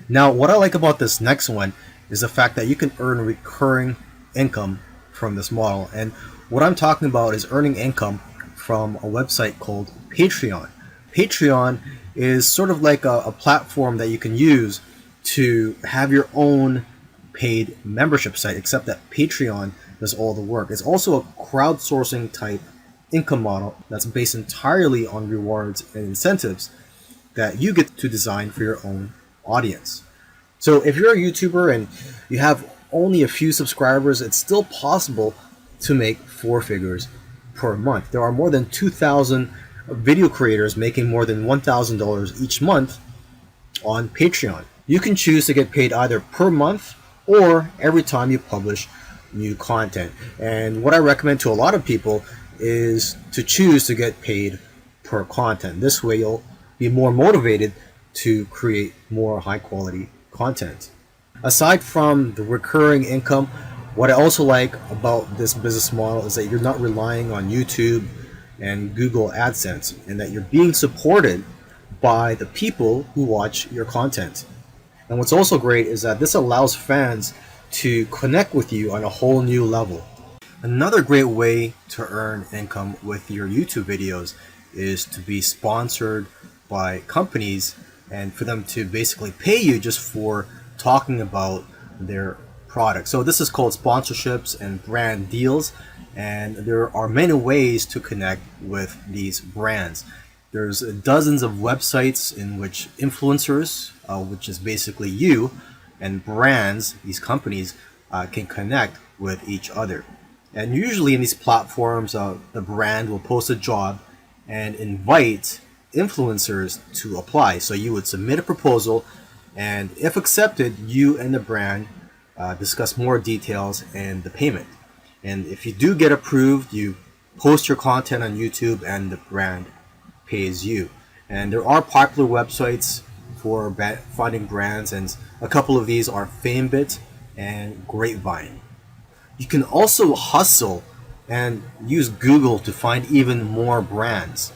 Now, what I like about this next one is the fact that you can earn recurring income from this model. And what I'm talking about is earning income from a website called Patreon. Patreon is sort of like a platform that you can use to have your own paid membership site, except that Patreon does all the work. It's also a crowdsourcing type income model that's based entirely on rewards and incentives that you get to design for your own audience. So if you're a YouTuber and you have only a few subscribers, it's still possible to make four figures per month. There are more than 2,000 video creators making more than $1,000 each month on Patreon. You can choose to get paid either per month or every time you publish new content. And what I recommend to a lot of people is to choose to get paid per content. This way you'll be more motivated to create more high quality content. Aside from the recurring income, what I also like about this business model is that you're not relying on YouTube and Google AdSense, and that you're being supported by the people who watch your content. And what's also great is that this allows fans to connect with you on a whole new level. Another great way to earn income with your YouTube videos is to be sponsored by companies and for them to basically pay you just for talking about their product. So this is called sponsorships and brand deals, and there are many ways to connect with these brands. There's dozens of websites in which influencers, which is basically you, and brands, these companies, can connect with each other. And usually in these platforms, the brand will post a job and invite influencers to apply. So you would submit a proposal, and if accepted, you and the brand discuss more details and the payment. And if you do get approved, you post your content on YouTube and the brand pays you. And there are popular websites for finding brands, and a couple of these are FameBit and Grapevine. You can also hustle and use Google to find even more brands.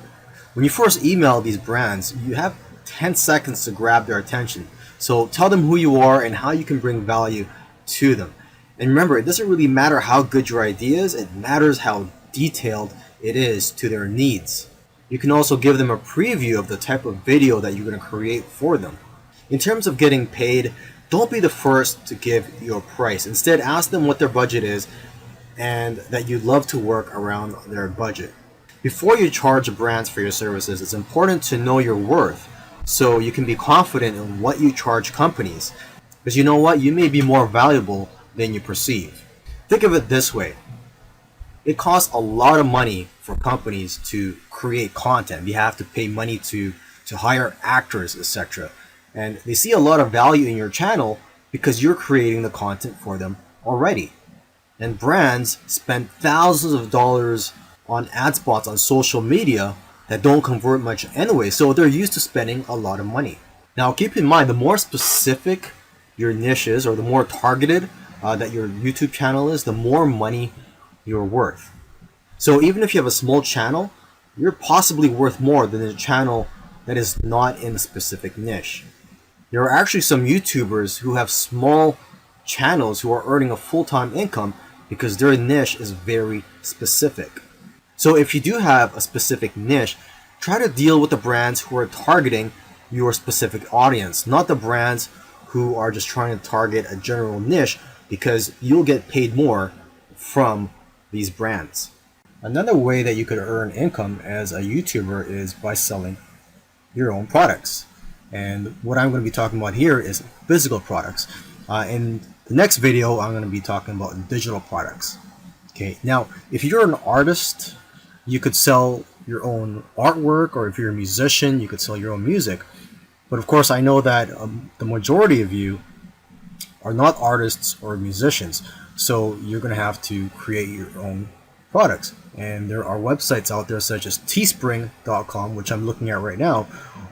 When you first email these brands, you have 10 seconds to grab their attention. So tell them who you are and how you can bring value to them. And remember, it doesn't really matter how good your idea is, it matters how detailed it is to their needs. You can also give them a preview of the type of video that you're going to create for them. In terms of getting paid, don't be the first to give your price. Instead, ask them what their budget is and that you'd love to work around their budget. Before you charge brands for your services, it's important to know your worth so you can be confident in what you charge companies. Because you know what? You may be more valuable than you perceive. Think of it this way. It costs a lot of money for companies to create content. You have to pay money to hire actors, etc. And they see a lot of value in your channel because you're creating the content for them already. And brands spend thousands of dollars on ad spots on social media that don't convert much anyway, so they're used to spending a lot of money. Now keep in mind, the more specific your niche is, or the more targeted that your YouTube channel is, the more money you're worth. So even if you have a small channel, you're possibly worth more than a channel that is not in a specific niche. There are actually some YouTubers who have small channels who are earning a full-time income because their niche is very specific. So if you do have a specific niche, try to deal with the brands who are targeting your specific audience, not the brands who are just trying to target a general niche, because you'll get paid more from these brands. Another way that you could earn income as a YouTuber is by selling your own products. And what I'm going to be talking about here is physical products. In the next video, I'm going to be talking about digital products. Okay, now if you're an artist, you could sell your own artwork, or if you're a musician, you could sell your own music. But of course, I know that the majority of you are not artists or musicians, so you're going to have to create your own products. And there are websites out there such as teespring.com, which I'm looking at right now,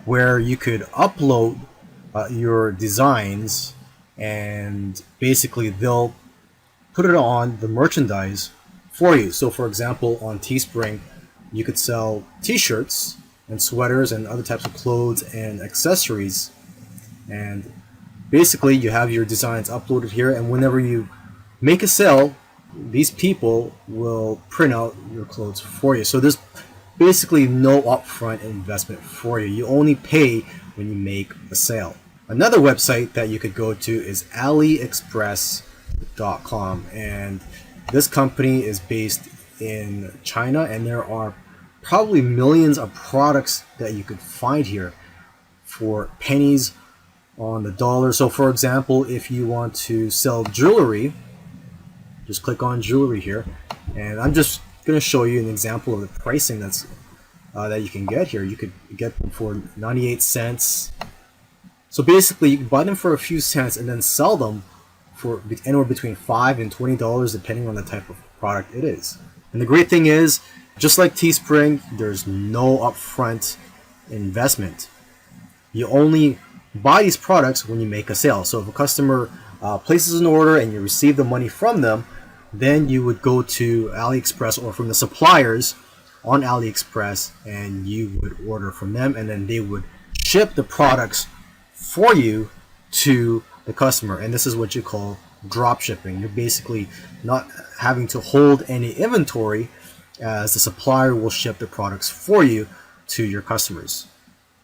where you could upload your designs, and basically they'll put it on the merchandise for you. So for example, on Teespring, you could sell t-shirts and sweaters and other types of clothes and accessories, and Basically, you have your designs uploaded here, and whenever you make a sale, these people will print out your clothes for you. So there's basically no upfront investment for you. You only pay when you make a sale. Another website that you could go to is aliexpress.com, and this company is based in China, and there are probably millions of products that you could find here for pennies on the dollar. So for example, if you want to sell jewelry, just click on jewelry here, and I'm just going to show you an example of the pricing that you can get here. You could get them for 98 cents. So basically, you can buy them for a few cents and then sell them for anywhere between $5 and $20 depending on the type of product it is. And the great thing is, just like Teespring, there's no upfront investment. You only buy these products when you make a sale. So if a customer places an order and you receive the money from them, then you would go to AliExpress or from the suppliers on AliExpress, and you would order from them, and then they would ship the products for you to the customer. And this is what you call drop shipping. You're basically not having to hold any inventory, as the supplier will ship the products for you to your customers.